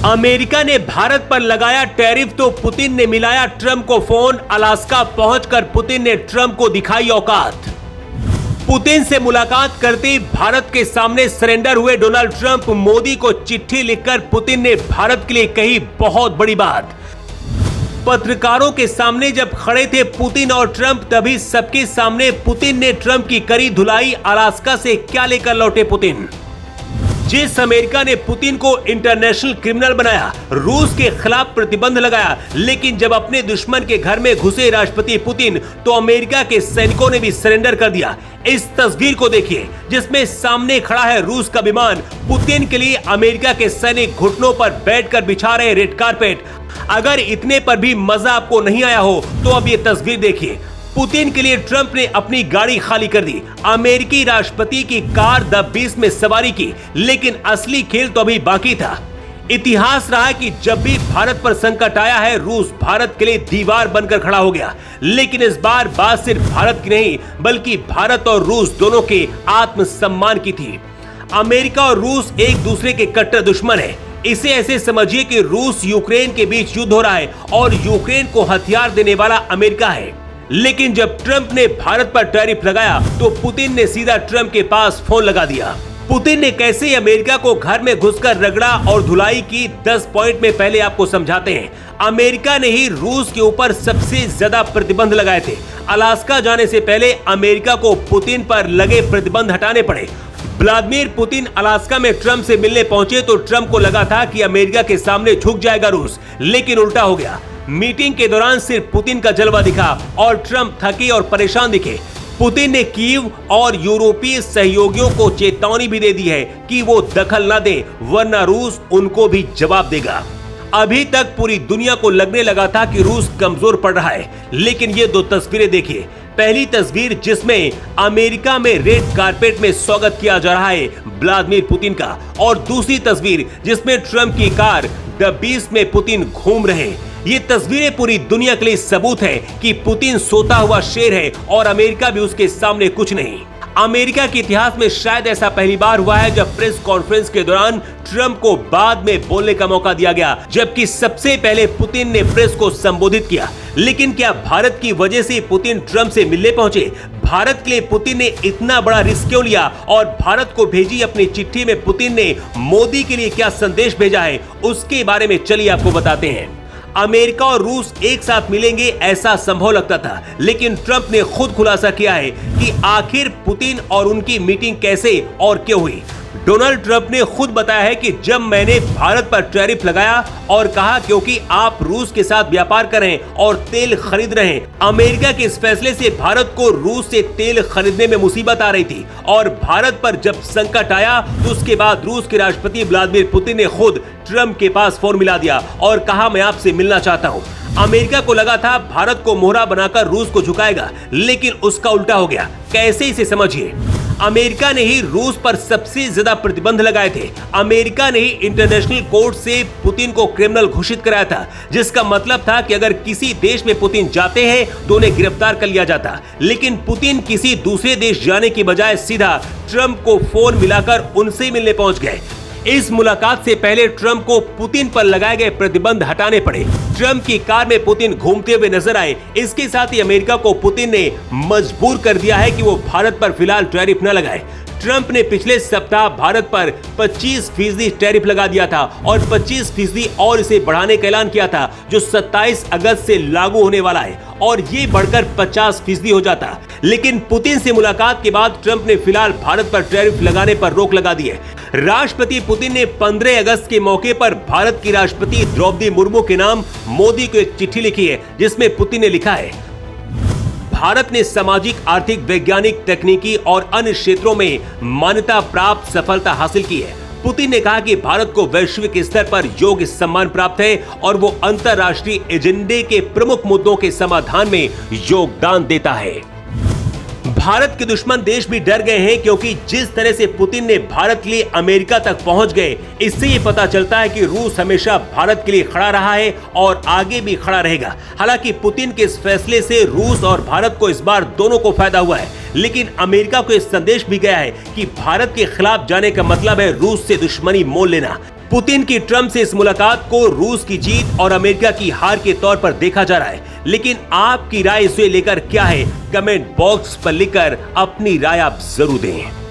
America ने भारत पर लगाया टैरिफ तो पुतिन ने मिलाया ट्रंप को फोन। अलास्का पहुंचकर पुतिन ने ट्रंप को दिखाई औकात। पुतिन से मुलाकात करते भारत के सामने सरेंडर हुए डोनाल्ड ट्रंप। मोदी को चिट्ठी लिखकर पुतिन ने भारत के लिए कही बहुत बड़ी बात। पत्रकारों के सामने जब खड़े थे पुतिन और ट्रंप, तभी सबके सामने पुतिन ने ट्रंप की करी धुलाई। अलास्का से क्या लेकर लौटे पुतिन? जिस अमेरिका ने पुतिन को इंटरनेशनल क्रिमिनल बनाया, रूस के खिलाफ प्रतिबंध लगाया, लेकिन जब अपने दुश्मन के घर में घुसे राष्ट्रपति पुतिन, तो अमेरिका के सैनिकों ने भी सरेंडर कर दिया। इस तस्वीर को देखिए जिसमें सामने खड़ा है रूस का विमान। पुतिन के लिए अमेरिका के सैनिक घुटनों पर बैठकर बिछा रहे रेड कारपेट। अगर इतने पर भी मजा आपको नहीं आया हो तो अब ये तस्वीर देखिए। पुतिन के लिए ट्रंप ने अपनी गाड़ी खाली कर दी, अमेरिकी राष्ट्रपति की कार द 20 में सवारी की, लेकिन असली खेल तो अभी बाकी था। इतिहास रहा है कि जब भी भारत पर संकट आया है, रूस भारत के लिए दीवार बनकर खड़ा हो गया। लेकिन इस बार बात सिर्फ भारत की नहीं, बल्कि भारत और रूस दोनों के आत्मसम्मान की थी। अमेरिका और रूस एक दूसरे के कट्टर दुश्मन है। इसे ऐसे समझिए कि रूस यूक्रेन के बीच युद्ध हो रहा है और यूक्रेन को हथियार देने वाला अमेरिका है। लेकिन जब ट्रंप ने भारत पर टैरिफ लगाया तो पुतिन ने सीधा ट्रंप के पास फोन लगा दिया। पुतिन ने कैसे अमेरिका को घर में घुसकर रगड़ा और धुलाई की, 10 पॉइंट में पहले आपको समझाते हैं। अमेरिका ने ही रूस के ऊपर सबसे ज्यादा प्रतिबंध लगाए थे। अलास्का जाने से पहले अमेरिका को पुतिन पर लगे प्रतिबंध हटाने पड़े। व्लादिमीर पुतिन अलास्का में ट्रंप से मिलने पहुंचे तो ट्रंप को लगा था कि अमेरिका के सामने झुक जाएगा रूस, लेकिन उल्टा हो गया। मीटिंग के दौरान सिर्फ पुतिन का जलवा दिखा और ट्रंप थके और परेशान दिखे। पुतिन ने कीव और यूरोपीय सहयोगियों को चेतावनी भी दे दी है कि वो दखल न दें, वरना रूस उनको भी जवाब देगा। अभी तक पूरी दुनिया को लगने लगा था कि रूस कमजोर पड़ रहा है, लेकिन ये दो तस्वीरें देखिए। पहली तस्वीर जिसमें अमेरिका में रेड कारपेट में स्वागत किया जा रहा है व्लादिमीर पुतिन का, और दूसरी तस्वीर जिसमें ट्रंप की कार द 20 में पुतिन घूम रहे। ये तस्वीरें पूरी दुनिया के लिए सबूत है कि पुतिन सोता हुआ शेर है और अमेरिका भी उसके सामने कुछ नहीं। अमेरिका के इतिहास में शायद ऐसा पहली बार हुआ है जब प्रेस कॉन्फ्रेंस के दौरान ट्रंप को बाद में बोलने का मौका दिया गया, जबकि सबसे पहले पुतिन ने प्रेस को संबोधित किया। लेकिन क्या भारत की वजह से पुतिन ट्रंप से मिलने पहुंचे? भारत के लिए पुतिन ने इतना बड़ा रिस्क क्यों लिया और भारत को भेजी अपनी चिट्ठी में पुतिन ने मोदी के लिए क्या संदेश भेजा है, उसके बारे में चलिए आपको बताते हैं। अमेरिका और रूस एक साथ मिलेंगे ऐसा संभव लगता था, लेकिन ट्रंप ने खुद खुलासा किया है कि आखिर पुतिन और उनकी मीटिंग कैसे और क्यों हुई। डोनाल्ड ट्रंप ने खुद बताया है कि जब मैंने भारत पर टैरिफ लगाया और कहा क्योंकि आप रूस के साथ व्यापार कर रहे हैं और तेल खरीद रहे हैं, अमेरिका के इस फैसले से भारत को रूस से तेल खरीदने में मुसीबत आ रही थी और भारत पर जब संकट आया तो उसके बाद रूस के राष्ट्रपति व्लादिमीर पुतिन ने खुद ट्रंप के पास फोन मिला दिया और कहा मैं आपसे मिलना चाहता हूं। अमेरिका को लगा था भारत को मोहरा बनाकर रूस को झुकाएगा, लेकिन उसका उल्टा हो गया। कैसे, इसे समझिए। अमेरिका ने ही रूस पर सबसे ज्यादा प्रतिबंध लगाए थे। अमेरिका ने ही इंटरनेशनल कोर्ट से पुतिन को क्रिमिनल घोषित कराया था, जिसका मतलब था कि अगर किसी देश में पुतिन जाते हैं तो उन्हें गिरफ्तार कर लिया जाता। लेकिन पुतिन किसी दूसरे देश जाने की बजाय सीधा ट्रंप को फोन मिलाकर उनसे मिलने पहुंच गए। इस मुलाकात से पहले ट्रंप को पुतिन पर लगाए गए प्रतिबंध हटाने पड़े। ट्रंप की कार में पुतिन घूमते हुए नजर आए। इसके साथ ही अमेरिका को पुतिन ने मजबूर कर दिया है कि वो भारत पर फिलहाल टैरिफ न लगाए। ट्रंप ने पिछले सप्ताह भारत पर 25% टैरिफ लगा दिया था और 25% और इसे बढ़ाने का ऐलान किया था, जो 27 अगस्त से लागू होने वाला है, और ये बढ़कर 50% हो जाता। लेकिन पुतिन से मुलाकात के बाद ट्रंप ने फिलहाल भारत पर टैरिफ लगाने पर रोक लगा दी है। राष्ट्रपति पुतिन ने 15 अगस्त के मौके पर भारत की राष्ट्रपति द्रौपदी मुर्मू के नाम मोदी को एक चिट्ठी लिखी है, जिसमें पुतिन ने लिखा है, भारत ने सामाजिक, आर्थिक, वैज्ञानिक, तकनीकी और अन्य क्षेत्रों में मान्यता प्राप्त सफलता हासिल की है। पुतिन ने कहा कि भारत को वैश्विक स्तर पर योग्य सम्मान प्राप्त है और वो अंतर्राष्ट्रीय एजेंडे के प्रमुख मुद्दों के समाधान में योगदान देता है। भारत के दुश्मन देश भी डर गए हैं, क्योंकि जिस तरह से पुतिन ने भारत के लिए अमेरिका तक पहुंच गए, इससे ये पता चलता है कि रूस हमेशा भारत के लिए खड़ा रहा है और आगे भी खड़ा रहेगा। हालांकि पुतिन के इस फैसले से रूस और भारत को इस बार दोनों को फायदा हुआ है, लेकिन अमेरिका को इस संदेश भी गया है कि भारत के खिलाफ जाने का मतलब है रूस से दुश्मनी मोल लेना। पुतिन की ट्रंप से इस मुलाकात को रूस की जीत और अमेरिका की हार के तौर पर देखा जा रहा है, लेकिन आपकी राय इसे लेकर क्या है? कमेंट बॉक्स पर लिखकर अपनी राय आप जरूर दें।